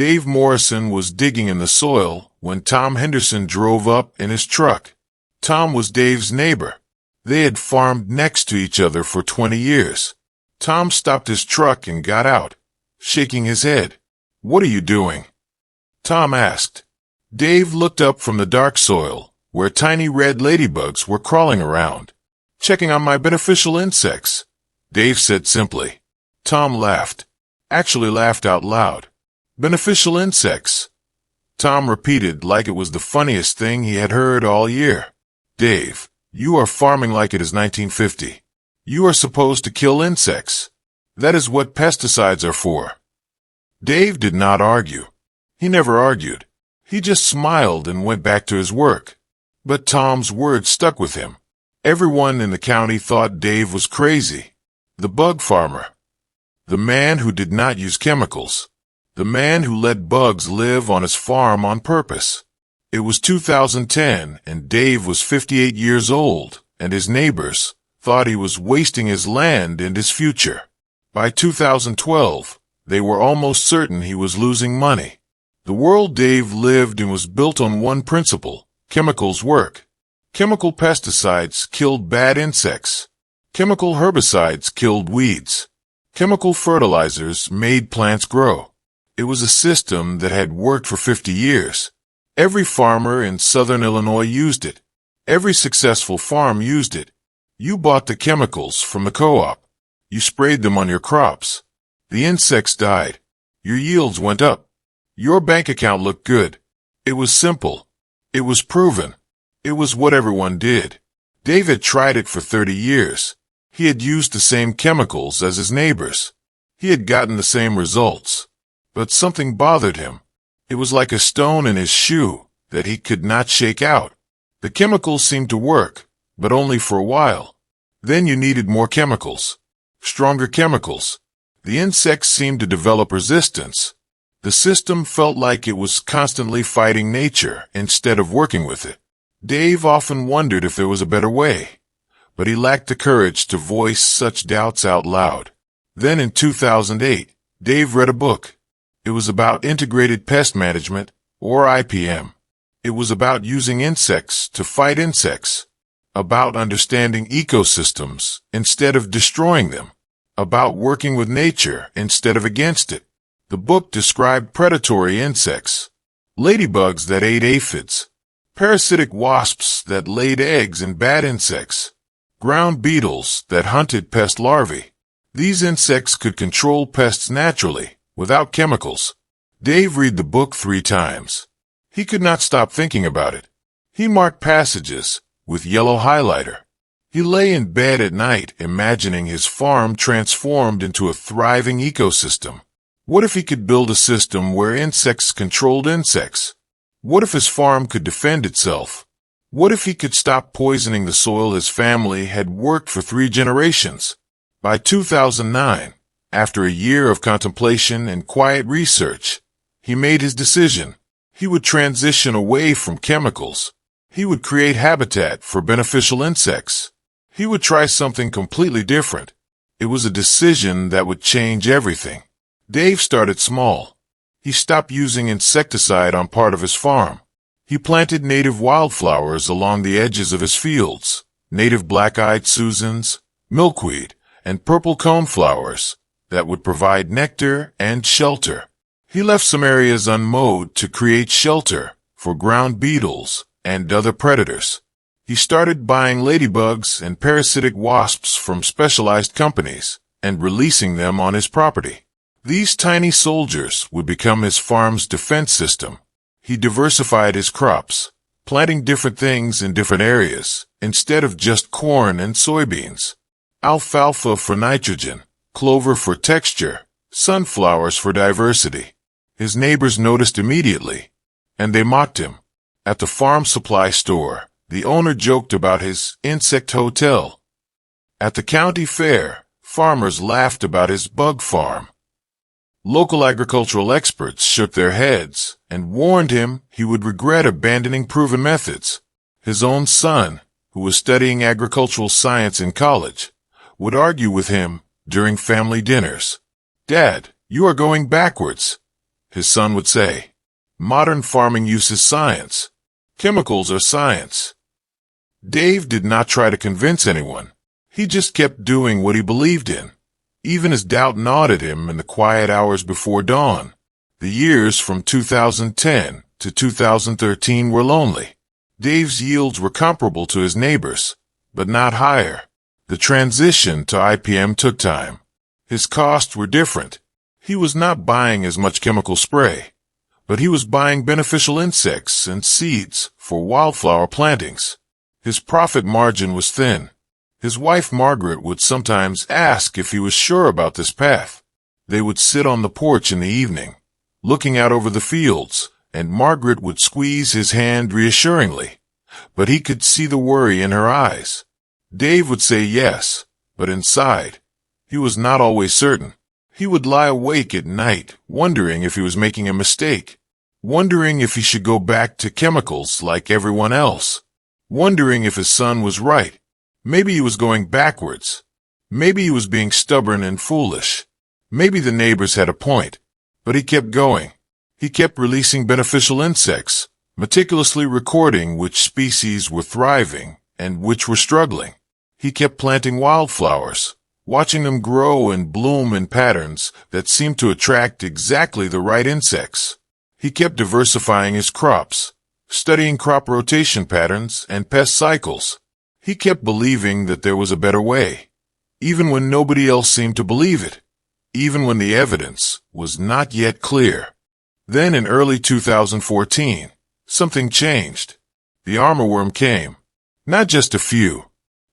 Dave Morrison was digging in the soil when Tom Henderson drove up in his truck. Tom was Dave's neighbor. They had farmed next to each other for 20 years. Tom stopped his truck and got out, shaking his head. "What are you doing?" Tom asked. Dave looked up from the dark soil, where tiny red ladybugs were crawling around. "Checking on my beneficial insects," Dave said simply. Tom laughed. Actually laughed out loud. "Beneficial insects," Tom repeated like it was the funniest thing he had heard all year. "Dave, you are farming like it is 1950. You are supposed to kill insects. That is what pesticides are for." Dave did not argue. He never argued. He just smiled and went back to his work. But Tom's words stuck with him. Everyone in the county thought Dave was crazy. The bug farmer. The man who did not use chemicals. The man who let bugs live on his farm on purpose. It was 2010, and Dave was 58 years old, and his neighbors thought he was wasting his land and his future. By 2012, they were almost certain he was losing money. The world Dave lived in was built on one principle: chemicals work. Chemical pesticides killed bad insects. Chemical herbicides killed weeds. Chemical fertilizers made plants grow. It was a system that had worked for 50 years. Every farmer in southern Illinois used it. Every successful farm used it. You bought the chemicals from the co-op. You sprayed them on your crops. The insects died. Your yields went up. Your bank account looked good. It was simple. It was proven. It was what everyone did. Dave had tried it for 30 years. He had used the same chemicals as his neighbors. He had gotten the same results. But something bothered him. It was like a stone in his shoe that he could not shake out. The chemicals seemed to work, but only for a while. Then you needed more chemicals. Stronger chemicals. The insects seemed to develop resistance. The system felt like it was constantly fighting nature instead of working with it. Dave often wondered if there was a better way, but he lacked the courage to voice such doubts out loud. Then in 2008, Dave read a book. It was about integrated pest management, or IPM. It was about using insects to fight insects, about understanding ecosystems instead of destroying them, about working with nature instead of against it. The book described predatory insects, ladybugs that ate aphids, parasitic wasps that laid eggs, and bad insects, ground beetles that hunted pest larvae. These insects could control pests naturally, without chemicals. Dave read the book 3 times. He could not stop thinking about it. He marked passages with yellow highlighter. He lay in bed at night imagining his farm transformed into a thriving ecosystem. What if he could build a system where insects controlled insects? What if his farm could defend itself? What if he could stop poisoning the soil his family had worked for 3 generations? By 2009, after a year of contemplation and quiet research, he made his decision. He would transition away from chemicals. He would create habitat for beneficial insects. He would try something completely different. It was a decision that would change everything. Dave started small. He stopped using insecticide on part of his farm. He planted native wildflowers along the edges of his fields, native black-eyed Susans, milkweed, and purple coneflowers that would provide nectar and shelter. He left some areas unmowed to create shelter for ground beetles and other predators. He started buying ladybugs and parasitic wasps from specialized companies and releasing them on his property. These tiny soldiers would become his farm's defense system. He diversified his crops, planting different things in different areas instead of just corn and soybeans. Alfalfa for nitrogen, clover for texture, sunflowers for diversity. His neighbors noticed immediately, and they mocked him. At the farm supply store, the owner joked about his insect hotel. At the county fair, farmers laughed about his bug farm. Local agricultural experts shook their heads and warned him he would regret abandoning proven methods. His own son, who was studying agricultural science in college, would argue with him during family dinners. "Dad, you are going backwards. his son would say. Modern farming uses science. Chemicals are science. Dave did not try to convince anyone. He just kept doing what he believed in, even as doubt gnawed at him in the quiet hours before dawn. The years from 2010 to 2013 were lonely. Dave's yields were comparable to his neighbors, but not higher. The transition to IPM took time. His costs were different. He was not buying as much chemical spray, but he was buying beneficial insects and seeds for wildflower plantings. His profit margin was thin. His wife Margaret would sometimes ask if he was sure about this path. They would sit on the porch in the evening, looking out over the fields, and Margaret would squeeze his hand reassuringly, but he could see the worry in her eyes. Dave would say yes, but inside, he was not always certain. He would lie awake at night, wondering if he was making a mistake, wondering if he should go back to chemicals like everyone else, wondering if his son was right. Maybe he was going backwards. Maybe he was being stubborn and foolish. Maybe the neighbors had a point, but he kept going. He kept releasing beneficial insects, meticulously recording which species were thriving and which were struggling. He kept planting wildflowers, watching them grow and bloom in patterns that seemed to attract exactly the right insects. He kept diversifying his crops, studying crop rotation patterns and pest cycles. He kept believing that there was a better way, even when nobody else seemed to believe it, even when the evidence was not yet clear. Then in early 2014, something changed. The armyworm came. Not just a few.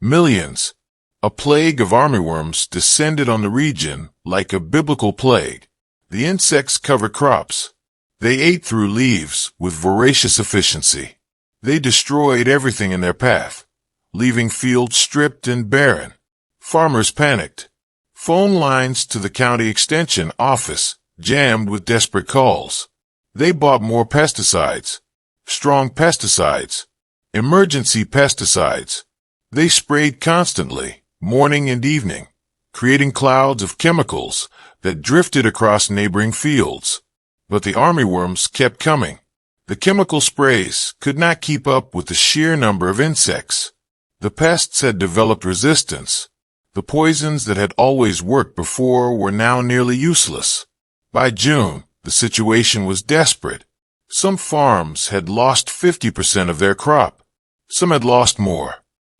Millions. A plague of armyworms descended on the region like a biblical plague. The insects covered crops. They ate through leaves with voracious efficiency. They destroyed everything in their path, leaving fields stripped and barren. Farmers panicked. Phone lines to the county extension office jammed with desperate calls. They bought more pesticides, strong pesticides, emergency pesticides. They sprayed constantly, morning and evening, creating clouds of chemicals that drifted across neighboring fields. But the armyworms kept coming. The chemical sprays could not keep up with the sheer number of insects. The pests had developed resistance. The poisons that had always worked before were now nearly useless. By June, the situation was desperate. Some farms had lost 50% of their crop. Some had lost more.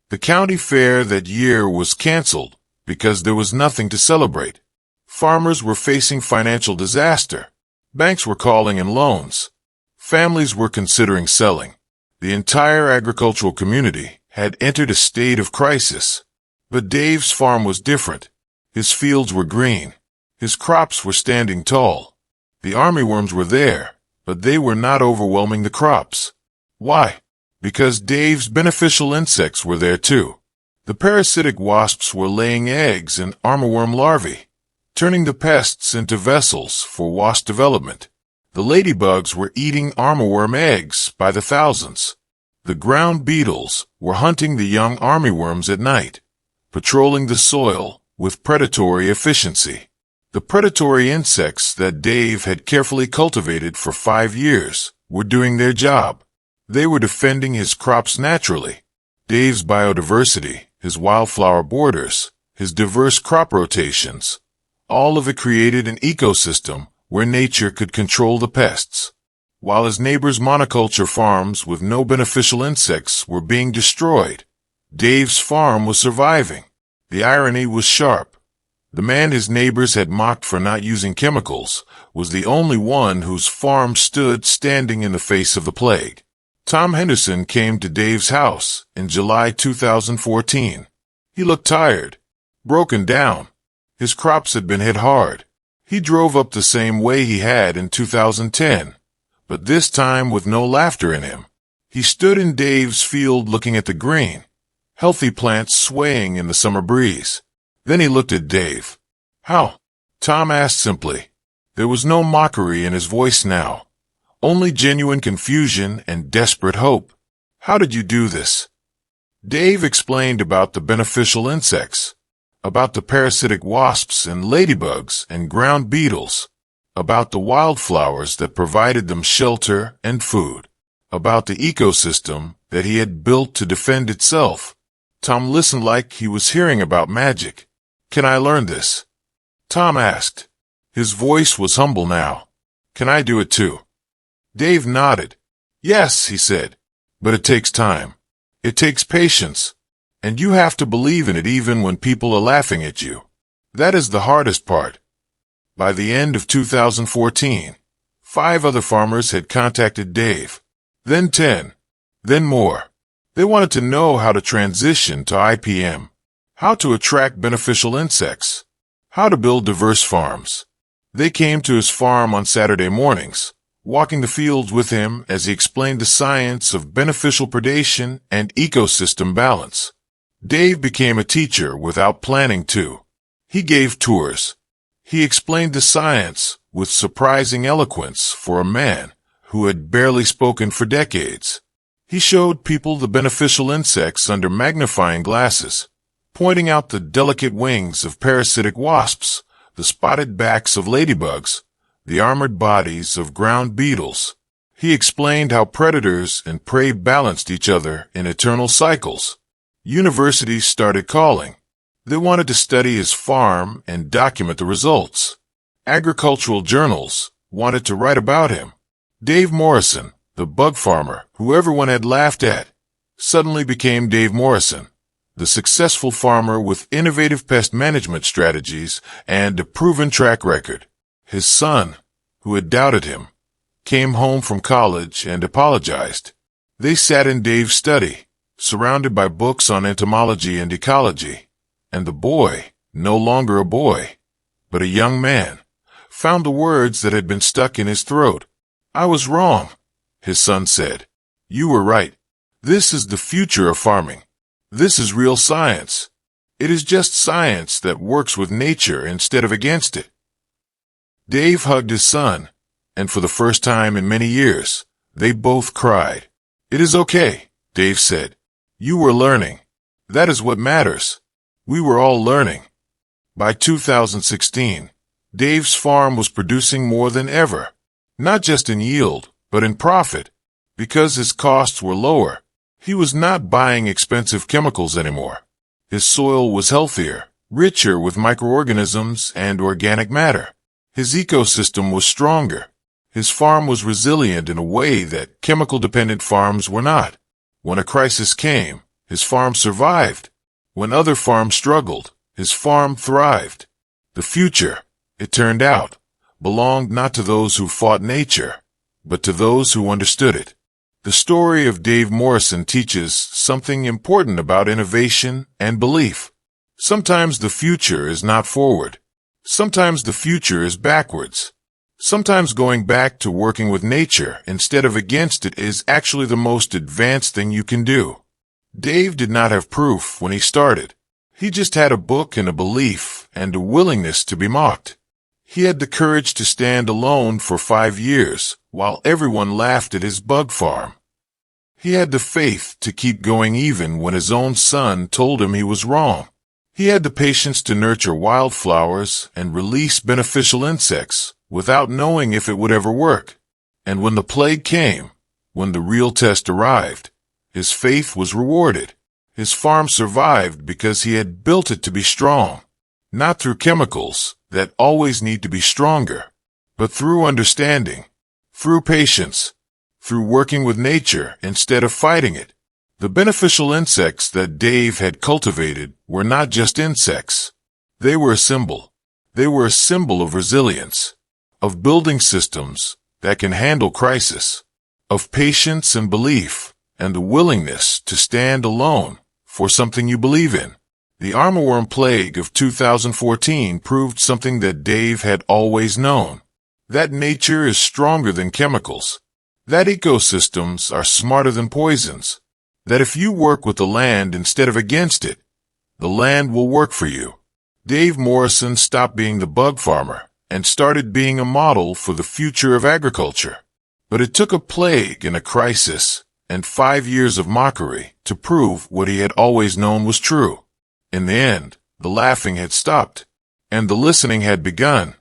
The county fair that year was canceled because there was nothing to celebrate. Farmers were facing financial disaster. Banks were calling in loans. Families were considering selling. The entire agricultural community had entered a state of crisis. But Dave's farm was different. His fields were green. His crops were standing tall. The armyworms were there, but they were not overwhelming the crops. Why? Because Dave's beneficial insects were there too. The parasitic wasps were laying eggs in armyworm larvae, turning the pests into vessels for wasp development. The ladybugs were eating armyworm eggs by the thousands. The ground beetles were hunting the young armyworms at night, patrolling the soil with predatory efficiency. The predatory insects that Dave had carefully cultivated for 5 years were doing their job. They were defending his crops naturally. Dave's biodiversity, his wildflower borders, his diverse crop rotations, all of it created an ecosystem where nature could control the pests. While his neighbors' monoculture farms with no beneficial insects were being destroyed, Dave's farm was surviving. The irony was sharp. The man his neighbors had mocked for not using chemicals was the only one whose farm stood standing in the face of the plague. Tom Henderson came to Dave's house in July 2014. He looked tired, broken down. His crops had been hit hard. He drove up the same way he had in 2010, but this time with no laughter in him. He stood in Dave's field looking at the green, healthy plants swaying in the summer breeze. Then he looked at Dave. How? Tom asked simply. There was no mockery in his voice now, only genuine confusion and desperate hope. How did you do this? Dave explained about the beneficial insects, about the parasitic wasps and ladybugs and ground beetles. about the wildflowers that provided them shelter and food, about the ecosystem that he had built to defend itself. Tom listened like he was hearing about magic. "Can I learn this?" Tom asked. His voice was humble now. "Can I do it too?" Dave nodded. "Yes," he said, "but it takes time. It takes patience. And you have to believe in it even when people are laughing at you. That is the hardest part." By the end of 2014, 5 other farmers had contacted Dave. Then 10. Then more. They wanted to know how to transition to IPM, how to attract beneficial insects, how to build diverse farms. They came to his farm on Saturday mornings, walking the fields with him as he explained the science of beneficial predation and ecosystem balance. Dave became a teacher without planning to. He gave tours. He explained the science with surprising eloquence for a man who had barely spoken for decades. He showed people the beneficial insects under magnifying glasses, pointing out the delicate wings of parasitic wasps, the spotted backs of ladybugs, the armored bodies of ground beetles. He explained how predators and prey balanced each other in eternal cycles. Universities started calling. They wanted to study his farm and document the results. Agricultural journals wanted to write about him. Dave Morrison, the bug farmer who everyone had laughed at, suddenly became Dave Morrison, the successful farmer with innovative pest management strategies and a proven track record. His son, who had doubted him, came home from college and apologized. They sat in Dave's study, surrounded by books on entomology and ecology, and the boy, no longer a boy, but a young man, found the words that had been stuck in his throat. "I was wrong," his son said. "You were right. This is the future of farming. This is real science. It is just science that works with nature instead of against it." Dave hugged his son, and for the first time in many years, they both cried. "It is okay," Dave said. "You were learning. That is what matters. We were all learning." By 2016, Dave's farm was producing more than ever, not just in yield, but in profit. Because his costs were lower, he was not buying expensive chemicals anymore. His soil was healthier, richer with microorganisms and organic matter. His ecosystem was stronger. His farm was resilient in a way that chemical-dependent farms were not. When a crisis came, his farm survived. When other farms struggled, his farm thrived. The future, it turned out, belonged not to those who fought nature, but to those who understood it. The story of Dave Morrison teaches something important about innovation and belief. Sometimes the future is not forward. Sometimes the future is backwards. Sometimes going back to working with nature instead of against it is actually the most advanced thing you can do. Dave did not have proof when he started. He just had a book and a belief and a willingness to be mocked. He had the courage to stand alone for 5 years while everyone laughed at his bug farm. He had the faith to keep going even when his own son told him he was wrong. He had the patience to nurture wildflowers and release beneficial insects without knowing if it would ever work. And when the plague came, when the real test arrived, his faith was rewarded. His farm survived because he had built it to be strong, not through chemicals that always need to be stronger, but through understanding, through patience, through working with nature instead of fighting it. The beneficial insects that Dave had cultivated were not just insects. They were a symbol. They were a symbol of resilience, of building systems that can handle crisis, of patience and belief, and the willingness to stand alone for something you believe in. The armyworm plague of 2014 proved something that Dave had always known, that nature is stronger than chemicals, that ecosystems are smarter than poisons, that if you work with the land instead of against it, the land will work for you. Dave Morrison stopped being the bug farmer and started being a model for the future of agriculture. But it took a plague and a crisis and 5 years of mockery to prove what he had always known was true. In the end, the laughing had stopped, and the listening had begun.